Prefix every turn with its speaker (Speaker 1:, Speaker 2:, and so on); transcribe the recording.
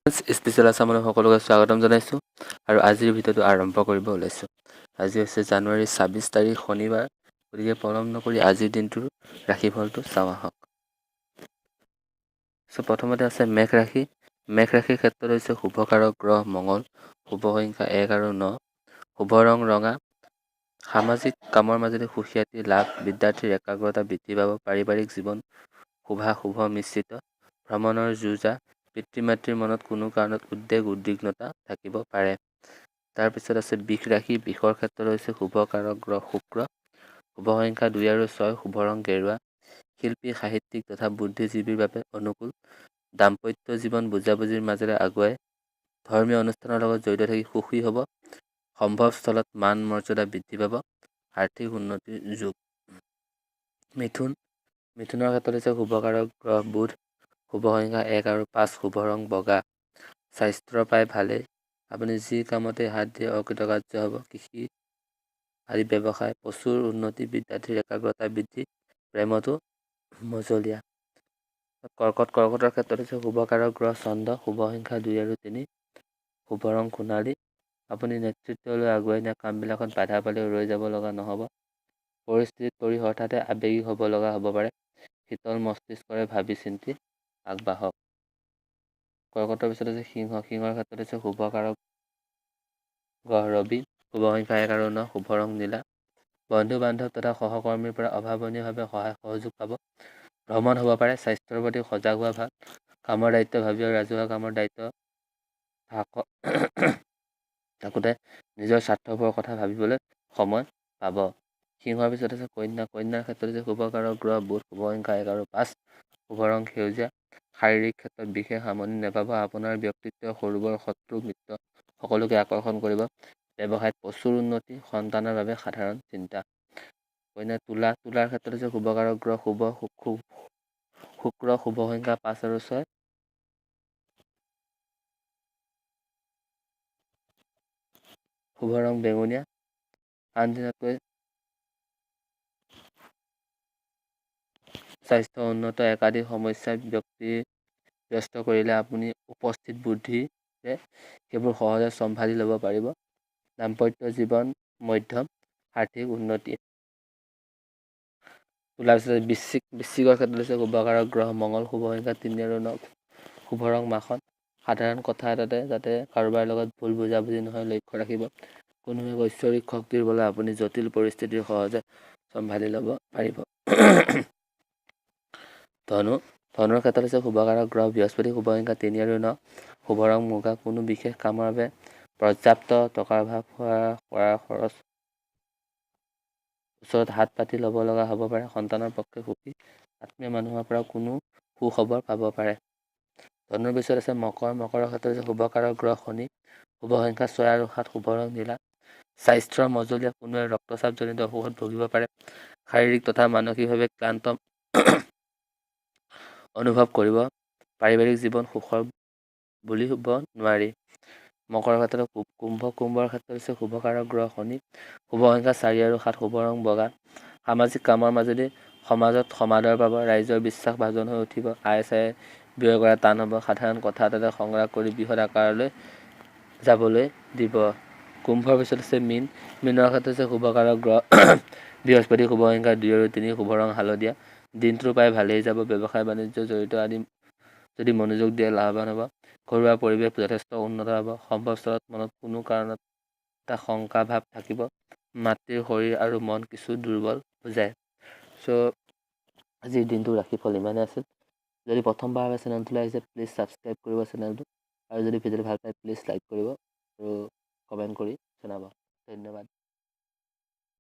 Speaker 1: Special আছামলৈ সকলোকে স্বাগতম জনাইছোঁ আৰু আজিৰ ভিডিঅ'টো আৰম্ভ কৰিব ওলাইছোঁ। আজি হৈছে জানুৱাৰী 26 তাৰিখ শনিবাৰ, গতিকে পলম নকৰি আজিৰ দিনটোৰ ৰাশিফলটো চাওঁ আহক। প্ৰথমতে আছে মেঘ ৰাশি। মেঘ ৰাশিৰ ক্ষেত্ৰত হৈছে শুভকাৰক গ্ৰহ মঙল, শুভ সংখ্যা 1 আৰু 9, শুভ ৰং ৰঙা। সামাজিক কামৰ মাজেৰে সুখ্যাতি লাভ, বিদ্যাৰ্থীৰ একাগ্ৰতা বৃদ্ধি পাব, পাৰিবাৰিক জীৱন শুভাশুভ মিশ্ৰিত, ভ্ৰমণৰ যোজা, পিতৃ মাতৃৰ মনত কোনো কাৰণত উদ্বিগ্নতা থাকিব পাৰে। তাৰপিছত আছে বৃষ ৰাশি। বৃষৰ ক্ষেত্ৰত হৈছে শুভকাৰক গ্ৰহ শুক্ৰ, শুভ সংখ্যা 2 আৰু 6, শুভ ৰং গেৰুৱা। শিল্পী, সাহিত্যিক তথা বুদ্ধিজীৱীৰ বাবে অনুকূল, দাম্পত্য জীৱন বুজাবুজিৰ মাজেৰে আগুৱাই, ধৰ্মীয় অনুষ্ঠানৰ লগত জড়িত থাকি সুখী হ'ব, সম্ভৱ স্থলত মান মৰ্যাদা বৃদ্ধি পাব, আৰ্থিক উন্নতিৰ যোগ। মিথুনৰ ক্ষেত্ৰত হৈছে শুভকাৰক গ্ৰহ বুধ, শুভ সংখ্যা 1 আৰু 5, শুভ ৰং বগা। স্বাস্থ্যৰ প্ৰায় ভালেই, আপুনি যি কামতে হাত দিয়ে অকৃতকাৰ্য হ'ব। কৃষি আদি ব্যৱসায় প্ৰচুৰ উন্নতি, বিদ্যাৰ্থীৰ একাগ্ৰতা বৃদ্ধি, প্ৰেমতো মজলীয়া। কৰ্কটৰ ক্ষেত্ৰত হৈছে শুভকাৰক গ্ৰহ চন্দ্ৰ, শুভ সংখ্যা 2 আৰু 3, শুভ ৰং সোণালী। আপুনি নেতৃত্বলৈ আগুৱাই নিয়া কামবিলাকত বাধা পালেও ৰৈ যাব লগা নহ'ব। পৰিস্থিতিত পৰি হঠাতে আৱেগিক হ'ব লগা হ'ব পাৰে। শীতল মস্তিষ্কৰে ভাবি চিন্তি আগবাঢ়ক। কৰ্কটৰ পিছত আছে সিংহ। সিংহৰ ক্ষেত্ৰত হৈছে শুভকাৰক গ্ৰহ ৰবি, শুভ সংখ্যা 1 আৰু 9, শুভ ৰং নীলা। বন্ধু বান্ধৱ তথা সহকৰ্মীৰ পৰা অভাৱনীয়ভাৱে সহায় সহযোগ পাব, ভ্ৰমণ হ'ব পাৰে। স্বাস্থ্যৰ প্ৰতি সজাগ হোৱা ভাল, কামৰ দায়িত্ব ভাবি আৰু ৰাজহুৱা কামৰ দায়িত্ব থাকোঁতে নিজৰ স্বাৰ্থপৰৰ কথা ভাবিবলৈ সময় পাব। সিংহৰ পিছত আছে কন্যা। কন্যাৰ ক্ষেত্ৰত হৈছে শুভকাৰক গ্ৰহ বুধ, শুভ সংখ্যা 1 আৰু 5, শুভ ৰং সেউজীয়া। শাৰীৰিক ক্ষেত্ৰত বিশেষ আমনি নাপাব, আপোনাৰ ব্যক্তিত্ব সৰু বৰ শত্ৰু মিত্ৰ সকলোকে আকৰ্ষণ কৰিব। ব্যৱসায়ত প্ৰচুৰ উন্নতি, সন্তানৰ বাবে সাধাৰণ চিন্তা। কন্যা। তুলাৰ ক্ষেত্ৰত হৈছে শুভকাৰক গ্ৰহ শুক্ৰ, শুভ সংখ্যা 5 আৰু 6, শুভ ৰং বেঙুনীয়া। আন দিনতকৈ স্বাস্থ্য উন্নত, একাধিক সমস্যাই ব্যস্ত কৰিলে আপুনি উপস্থিত বুদ্ধিৰে সেইবোৰ সহজে চম্ভালি ল'ব পাৰিব। দাম্পত্য জীৱন মধ্যম, আৰ্থিক উন্নতি। তোলাৰ পিছত বৃশ্চিকৰ ক্ষেত্ৰত হৈছে শুভকাৰক গ্ৰহ মঙল, শুভ সংখ্যা 3 আৰু 9, শুভ ৰং মাখন। সাধাৰণ কথা এটাতে যাতে কাৰোবাৰ লগত ভুল বুজাবুজি নহয় লক্ষ্য ৰাখিব। কোনো এক ঐশ্বৰিক শক্তিৰ বলত আপুনি জটিল পৰিস্থিতি সহজে চম্ভালি ল'ব পাৰিব। ধনুৰ ক্ষেত্ৰত হৈছে শুভকাৰক গ্ৰহ বৃহস্পতি, শুভ সংখ্যা 3 আৰু 9, শুভ ৰং মুগা। কোনো বিশেষ কামৰ বাবে পৰ্যাপ্ত টকাৰ অভাৱ হোৱাৰ খৰচ ওচৰত হাত পাতি ল'ব লগা হ'ব পাৰে। সন্তানৰ পক্ষে সুখী, আত্মীয় মানুহৰ পৰা কোনো সুখবৰ পাব পাৰে। ধনুৰ পিছত আছে মকৰ। মকৰৰ ক্ষেত্ৰত হৈছে শুভকাৰক গ্ৰহ শনি, শুভ সংখ্যা 6 আৰু 7, শুভ ৰং নীলা। স্বাস্থ্যৰ মজলীয়া, কোনোৱে ৰক্তচাপজনিত অসুখত ভুগিব পাৰে। শাৰীৰিক তথা মানসিকভাৱে ক্লান্ত অনুভৱ কৰিব। পাৰিবাৰিক জীৱন সুখৰ বুলি হ'ব নোৱাৰি। মকৰৰ ক্ষেত্ৰত কুম্ভৰ ক্ষেত্ৰত হৈছে শুভকাৰক গ্ৰহ শনি, শুভ সংখ্যা 4 আৰু 7, শুভ ৰং বগা। সামাজিক কামৰ মাজেদি সমাজত সমাদৰ পাব, ৰাইজৰ বিশ্বাস ভাজন হৈ উঠিব। আয় ব্যয় কৰা টান হ'ব, সাধাৰণ কথা এটাতে সংগ্ৰহ কৰি বৃহৎ আকাৰলৈ যাবলৈ দিব। কুম্ভৰ পিছত আছে মীনৰ ক্ষেত্ৰত হৈছে শুভকাৰক গ্ৰহ বৃহস্পতি, শুভ সংখ্যা 2 আৰু 3, শুভ ৰং হালধীয়া। দিনটো প্ৰায় ভালেই যাব, ব্যৱসায় বাণিজ্য জড়িত আদি যদি মনোযোগ দিয়ে লাভৱান হ'ব। ঘৰুৱা পৰিৱেশ যথেষ্ট উন্নত হ'ব, সম্ভৱস্থলত মনত কোনো কাৰণত এটা শংকা ভাৱ থাকিব। মাতৃৰ শৰীৰ আৰু মন কিছু দুৰ্বল বুজায়। আজিৰ দিনটো ৰাশিফল ইমানে আছিল। যদি প্ৰথমবাৰ চেনেলটোলৈ আহিছে প্লিজ ছাবস্ক্ৰাইব কৰিব চেনেলটো, আৰু যদি ভিডিঅ'টো ভাল পায় প্লিজ লাইক কৰিব আৰু কমেণ্ট কৰি জনাব। ধন্যবাদ।